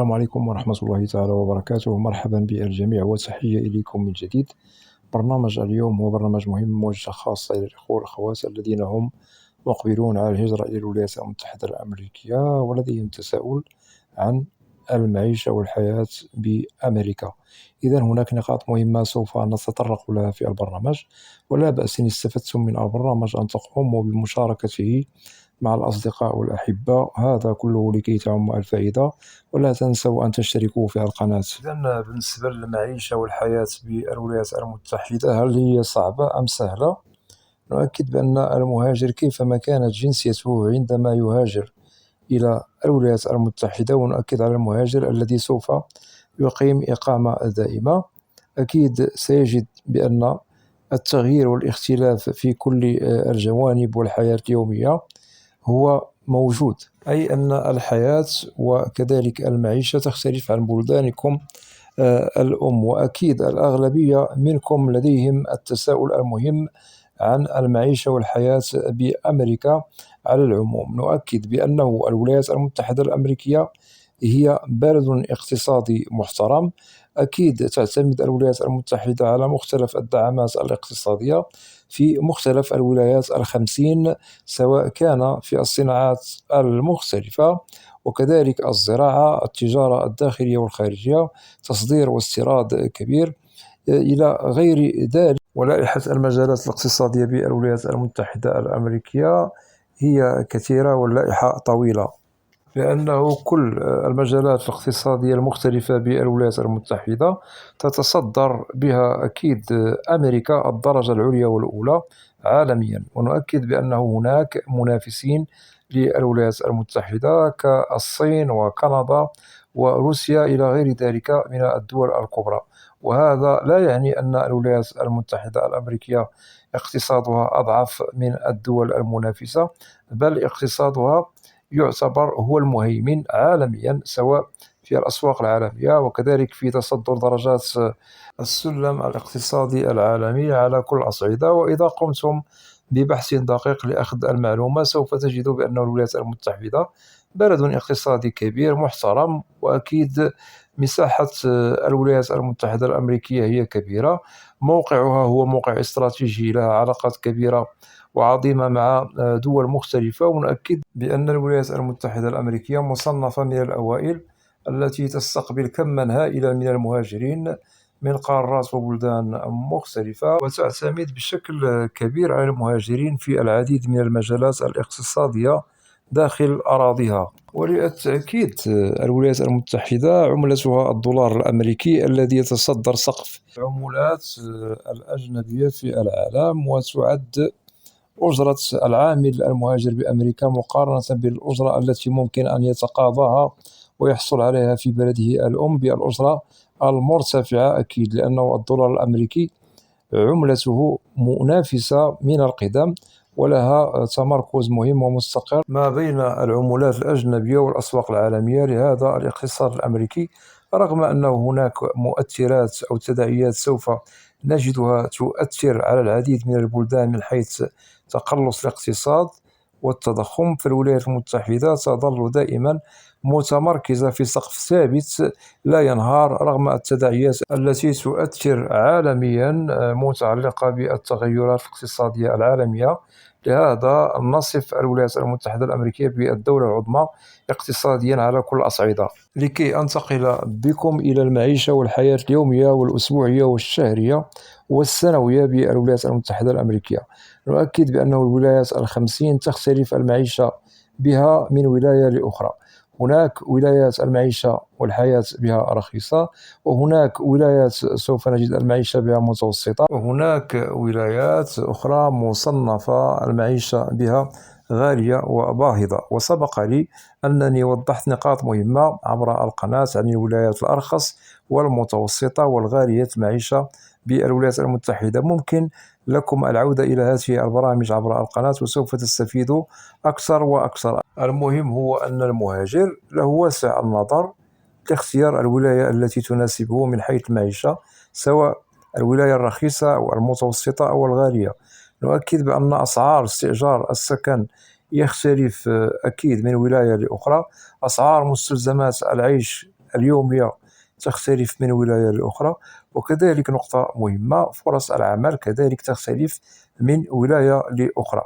السلام عليكم ورحمة الله تعالى وبركاته. مرحبا بالجميع وتحية إليكم من جديد. برنامج اليوم هو برنامج مهم موجه خاصة إلى الإخوة والأخوات الذين هم مقبلون على الهجرة إلى الولايات المتحدة الأمريكية ولديهم تساؤل عن المعيشة والحياة بأمريكا. إذا هناك نقاط مهمة سوف نتطرق لها في البرنامج، ولا بأس إن استفدتم من البرنامج أن تقوموا بمشاركته مع الأصدقاء والأحبة، هذا كله لكي تعم الفائدة. ولا تنسوا أن تشتركوا في القناة. إذن بالنسبة للمعيشة والحياة بالولايات المتحدة، هل هي صعبة أم سهلة؟ نؤكد بأن المهاجر كيفما كانت جنسيته عندما يهاجر إلى الولايات المتحدة، ونؤكد على المهاجر الذي سوف يقيم إقامة دائمة، أكيد سيجد بأن التغيير والاختلاف في كل الجوانب والحياة اليومية هو موجود، أي أن الحياة وكذلك المعيشة تختلف عن بلدانكم الأم. وأكيد الأغلبية منكم لديهم التساؤل المهم عن المعيشة والحياة بأمريكا على العموم. نؤكد بأنه الولايات المتحدة الأمريكية هي بلد اقتصادي محترم. أكيد تعتمد الولايات المتحدة على مختلف الدعامات الاقتصادية في مختلف الولايات الخمسين، سواء كان في الصناعات المختلفة وكذلك الزراعة، التجارة الداخلية والخارجية، تصدير واستيراد كبير إلى غير ذلك. ولائحة المجالات الاقتصادية بالولايات المتحدة الأمريكية هي كثيرة واللائحة طويلة، لأنه كل المجالات الاقتصادية المختلفة بالولايات المتحدة تتصدر بها أكيد أمريكا الدرجة العليا والأولى عالميا. ونؤكد بأنه هناك منافسين للولايات المتحدة كالصين وكندا وروسيا إلى غير ذلك من الدول الكبرى. وهذا لا يعني أن الولايات المتحدة الأمريكية اقتصادها أضعف من الدول المنافسة، بل اقتصادها يعتبر هو المهيمن عالميا، سواء في الأسواق العالمية وكذلك في تصدر درجات السلم الاقتصادي العالمي على كل الأصعدة. وإذا قمتم ببحث دقيق لأخذ المعلومة سوف تجدوا بأن الولايات المتحدة بلد اقتصادي كبير محترم، وأكيد مساحة الولايات المتحدة الأمريكية هي كبيرة. موقعها هو موقع استراتيجي، لها علاقات كبيرة وعظيمة مع دول مختلفة. ونؤكد بأن الولايات المتحدة الأمريكية مصنفة من الأوائل التي تستقبل كما هائلا من المهاجرين من قارات وبلدان مختلفة، وتعتمد بشكل كبير على المهاجرين في العديد من المجالات الاقتصادية داخل أراضيها. وللتأكيد الولايات المتحدة عملتها الدولار الأمريكي الذي يتصدر سقف العملات الأجنبية في العالم، وتعد أجرة العامل المهاجر بأمريكا مقارنة بالأجرة التي ممكن أن يتقاضاها ويحصل عليها في بلده الأم بالأجرة المرتفعة، أكيد لأنه الدولار الأمريكي عملته منافسة من القدم ولها تمركز مهم ومستقر ما بين العملات الأجنبية والأسواق العالمية. لهذا الاقتصاد الأمريكي رغم أنه هناك مؤثرات أو تداعيات سوف نجدها تؤثر على العديد من البلدان من حيث تقلص الاقتصاد والتضخم، فالولايات المتحدة تظل دائما متمركزة في سقف ثابت لا ينهار رغم التداعيات التي تؤثر عالميا متعلقة بالتغيرات الاقتصادية العالمية. لهذا نصف الولايات المتحدة الأمريكية بالدولة العظمى اقتصاديا على كل الأصعدة. لكي أنتقل بكم إلى المعيشة والحياة اليومية والأسبوعية والشهرية والسنوية بالولايات المتحدة الأمريكية، نؤكد بأنه الولايات الخمسين تختلف المعيشة بها من ولاية لأخرى. هناك ولايات المعيشة والحياة بها رخيصة، وهناك ولايات سوف نجد المعيشة بها متوسطة، وهناك ولايات أخرى مصنفة المعيشة بها غالية وباهظة. وسبق لي أنني وضحت نقاط مهمة عبر القناة عن الولايات الأرخص والمتوسطة والغالية المعيشة بالولايات المتحدة. ممكن لكم العودة إلى هذه البرامج عبر القناة وسوف تستفيدوا أكثر وأكثر. المهم هو أن المهاجر له واسع النظر لاختيار الولاية التي تناسبه من حيث المعيشة، سواء الولاية الرخيصة أو المتوسطة أو الغالية. نؤكد بأن أسعار استئجار السكن يختلف أكيد من ولاية لأخرى. أسعار مستلزمات العيش اليومية تختلف من ولاية لأخرى. وكذلك نقطة مهمة، فرص العمل كذلك تختلف من ولاية لأخرى.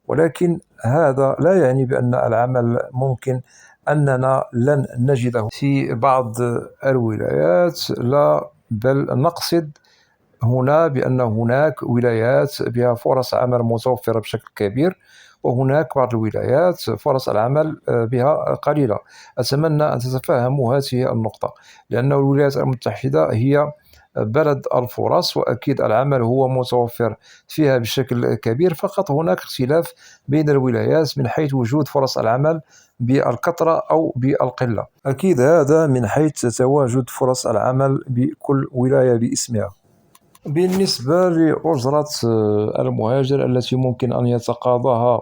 ولكن هذا لا يعني بأن العمل ممكن أننا لن نجده في بعض الولايات، لا، بل نقصد هنا بأن هناك ولايات بها فرص عمل متوفرة بشكل كبير، وهناك بعض الولايات فرص العمل بها قليلة. أتمنى أن تتفهموا هذه النقطة، لأن الولايات المتحدة هي بلد الفرص، وأكيد العمل هو متوفر فيها بشكل كبير، فقط هناك اختلاف بين الولايات من حيث وجود فرص العمل بالكثرة أو بالقلة. أكيد هذا من حيث تواجد فرص العمل بكل ولاية باسمها. بالنسبة لأجرة المهاجر التي ممكن أن يتقاضاها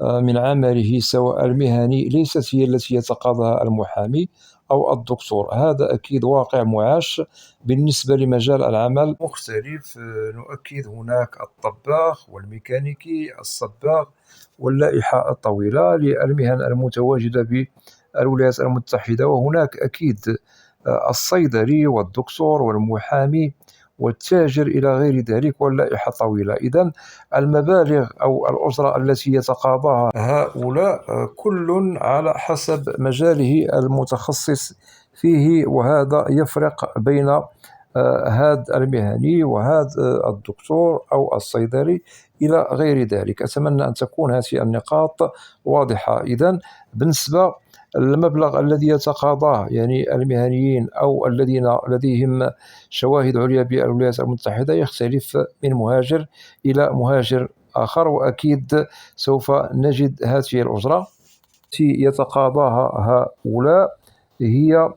من عمله سواء المهني، ليست هي التي يتقاضاها المحامي أو الدكتور. هذا أكيد واقع معاش. بالنسبة لمجال العمل مختلف، نؤكد هناك الطباخ والميكانيكي، الصباغ، واللائحة الطويلة للمهن المتواجدة بالولايات المتحدة. وهناك أكيد الصيدلي والدكتور والمحامي والتاجر إلى غير ذلك، واللائحة طويلة. إذن المبالغ أو الأجرة التي يتقاضاها هؤلاء كل على حسب مجاله المتخصص فيه، وهذا يفرق بين هذا المهني وهذا الدكتور أو الصيدلي إلى غير ذلك. أتمنى أن تكون هذه النقاط واضحة. إذن بالنسبة المبلغ الذي يتقاضاه يعني المهنيين أو الذين لديهم شواهد عليا بالولايات المتحدة يختلف من مهاجر إلى مهاجر آخر، وأكيد سوف نجد هذه الأجرة التي يتقاضاها هؤلاء هي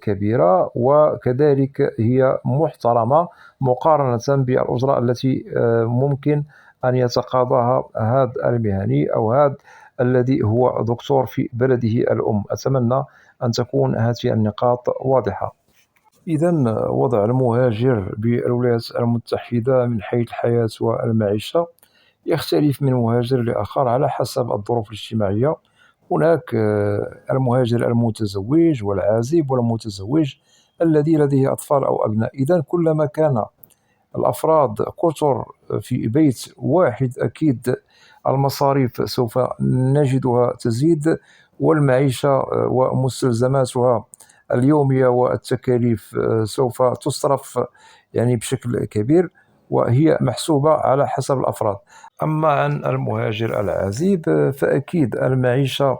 كبيرة، وكذلك هي محترمة مقارنة بالأجرة التي ممكن أن يتقاضاها هذا المهني أو هذا الذي هو دكتور في بلده الأم. أتمنى أن تكون هذه النقاط واضحة. إذا وضع المهاجر بالولايات المتحدة من حيث الحياة والمعيشة يختلف من مهاجر لآخر على حسب الظروف الاجتماعية. هناك المهاجر المتزوج والعازب والمتزوج الذي لديه أطفال أو أبناء. إذا كلما كان الأفراد كثر في بيت واحد أكيد المصاريف سوف نجدها تزيد، والمعيشة ومستلزماتها اليومية والتكاليف سوف تصرف يعني بشكل كبير، وهي محسوبة على حسب الأفراد. أما عن المهاجر العزيب فأكيد المعيشة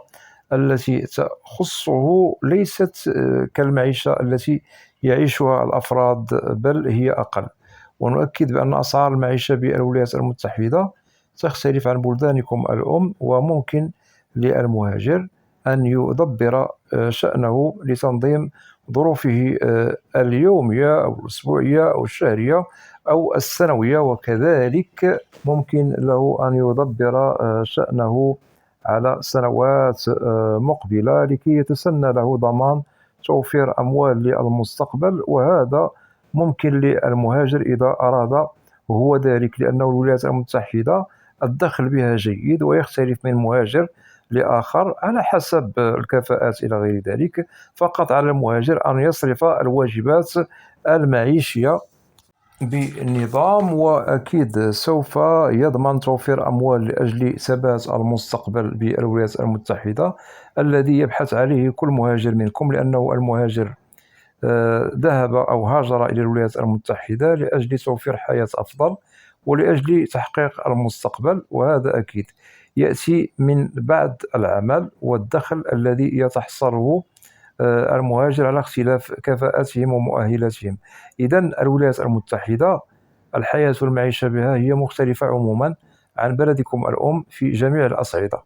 التي تخصه ليست كالمعيشة التي يعيشها الأفراد، بل هي أقل. ونؤكد بأن أسعار المعيشة بالولايات المتحدة تختلف عن بلدانكم الأم، وممكن للمهاجر أن يدبر شأنه لتنظيم ظروفه اليومية أو الأسبوعية أو الشهرية أو السنوية، وكذلك ممكن له أن يدبر شأنه على سنوات مقبلة لكي يتسنى له ضمان توفير أموال للمستقبل. وهذا ممكن للمهاجر إذا أراد هو ذلك، لأن الولايات المتحدة الدخل بها جيد، ويختلف من مهاجر لآخر على حسب الكفاءات إلى غير ذلك. فقط على المهاجر أن يصرف الواجبات المعيشية بنظام، وأكيد سوف يضمن توفير أموال لأجل ثبات المستقبل بالولايات المتحدة الذي يبحث عليه كل مهاجر منكم، لأنه المهاجر ذهب أو هاجر إلى الولايات المتحدة لأجل توفير حياة أفضل ولأجل تحقيق المستقبل، وهذا أكيد يأتي من بعد العمل والدخل الذي يتحصله المهاجر على اختلاف كفاءاتهم ومؤهلاتهم. إذا الولايات المتحدة الحياة والمعيشة بها هي مختلفة عموما عن بلدكم الأم في جميع الأصعدة.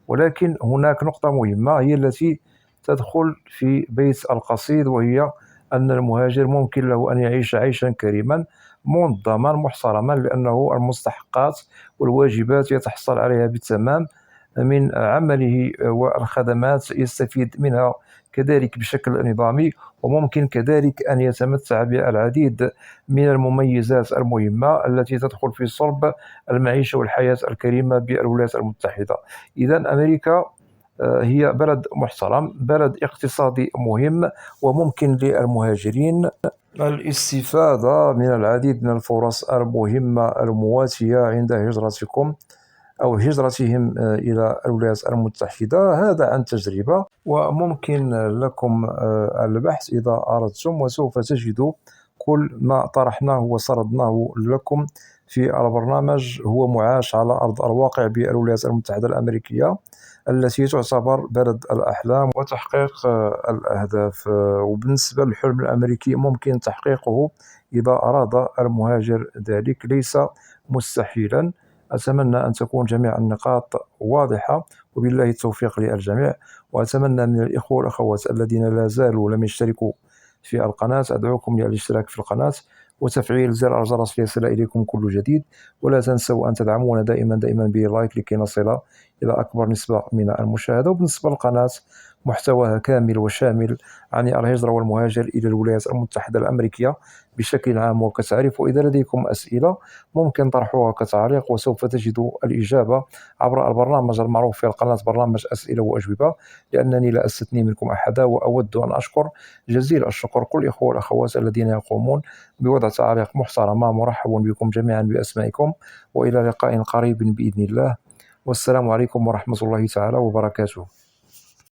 ولكن هناك نقطة مهمة هي التي تدخل في بيت القصيد، وهي أن المهاجر ممكن له أن يعيش عيشا كريما منظما محترما، لأنه المستحقات والواجبات يتحصل عليها بالتمام من عمله، والخدمات يستفيد منها كذلك بشكل نظامي، وممكن كذلك أن يتمتع بالعديد من المميزات المهمة التي تدخل في صلب المعيشة والحياة الكريمة بالولايات المتحدة. إذا أمريكا هي بلد محترم، بلد اقتصادي مهم وممكن للمهاجرين الاستفادة من العديد من الفرص المهمة المواتية عند هجرتكم أو هجرتهم إلى الولايات المتحدة. هذا عن تجربة، وممكن لكم البحث إذا أردتم، وسوف تجدوا كل ما طرحناه وسردناه لكم في البرنامج هو معاش على أرض الواقع بالولايات المتحدة الأمريكية، التي تعتبر بلد الأحلام وتحقيق الأهداف. وبالنسبة للحلم الأمريكي ممكن تحقيقه إذا أراد المهاجر ذلك، ليس مستحيلا. أتمنى أن تكون جميع النقاط واضحة، وبالله التوفيق للجميع. وأتمنى من الإخوة والأخوات الذين لا زالوا لم يشتركوا في القناة، أدعوكم للاشتراك في القناة وتفعيل زر الجرس ليصل إليكم كل جديد. ولا تنسوا أن تدعمونا دائما بلايك لكي نصل إلى أكبر نسبة من المشاهدة. وبالنسبة للقناة، محتواها كامل وشامل عن الهجرة والمهاجر إلى الولايات المتحدة الأمريكية بشكل عام وكتعريف. وإذا لديكم أسئلة ممكن طرحوها كتعليق، وسوف تجدوا الإجابة عبر البرنامج المعروف في القناة، برنامج أسئلة وأجوبة، لأنني لا أستثني منكم أحدا. وأود أن أشكر جزيل الشكر كل الإخوة والأخوات الذين يقومون بوضع تعاليق محترمة. مرحبا بكم جميعا بأسمائكم، وإلى لقاء قريب بإذن الله، والسلام عليكم ورحمة الله تعالى وبركاته.